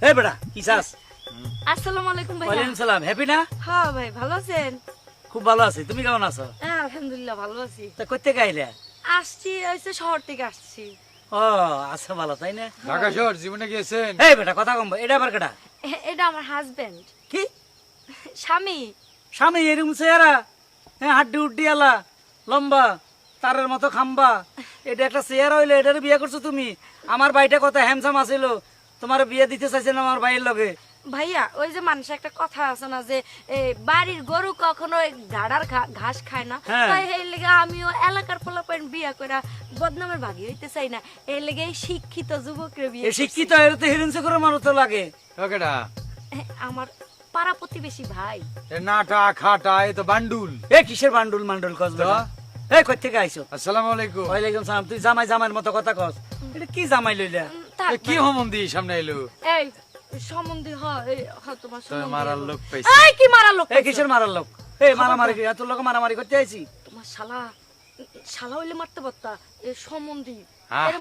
এই বেটা কি চাস? আসসালামু আলাইকুম ভাইয়া। ওয়ালাইকুম সালাম। হ্যাপি না? হ্যাঁ ভাই, ভালো আছেন? খুব ভালো আছি, তুমি কেমন আছো? হ্যাঁ আলহামদুলিল্লাহ ভালো আছি। তা কই থেকে আইলে? আসছি হইছে শহর থেকে আসছি। ও আচ্ছা, ভালো তাই না? ঢাকা শহর জীবনে গিয়েছেন? এই বেটা কথা কম বল, এটা আবার কেটা? এটা আমার হাজবেন্ড, কি স্বামী। স্বামী এরকম চেহারা? হ্যাঁ, হাড্ডি উড্ডি আলা, লম্বা, তারের মতো খাম্বা, এটা একটা চেহারা হইলে এটারে বিয়ে করছো তুমি? আমার ভাইটা কত হ্যান্ডসাম আছিল, তোমার বিয়ে দিতে চাইছে না আমার ভাইয়ের লগে? ভাইয়া ওই যে মানুষের একটা কথা আছে না যে বাড়ির গরু কখনো গাড়ার ঘাস খায় না, হ্যাঁ। তাই এই লেগে আমিও এলাকার পোলাপাইন বিয়া করে বদনামের ভাগি হইতে চাই না, এই লেগে শিক্ষিত যুবকরে বিয়ে এ শিক্ষিত এর তো হিরুনসে করে মানুষ তো লাগে। ওকেডা আমার পাড়া প্রতিবেশী ভাই। এ নাটা খাটা এ তো বান্ডুল। এ কিসের বান্ডুল মান্ডুল কস বেটা? এই কই থেকে আইছো? আসসালামু আলাইকুম। ওয়ালাইকুম সালাম। তুই জামাই জামাইয়ের মতো কথা কস, এটা কি জামাই লইলা? থাক এ কি ভাই। হোমন্দি সামনে এলো? এই সম্বন্ধে তোমার তুমি সম্বন্ধে মারার হলো। লোক পাইছি। এই কি মারার লোক এই পাইছো? কিসের মারার লোক? এই মারামারি কি তোর লোক মারামারি করতে আইছি? তোমার শালা শালা হইলে মারতে পারতা, এ সম্বন্ধী। হ্যাঁ।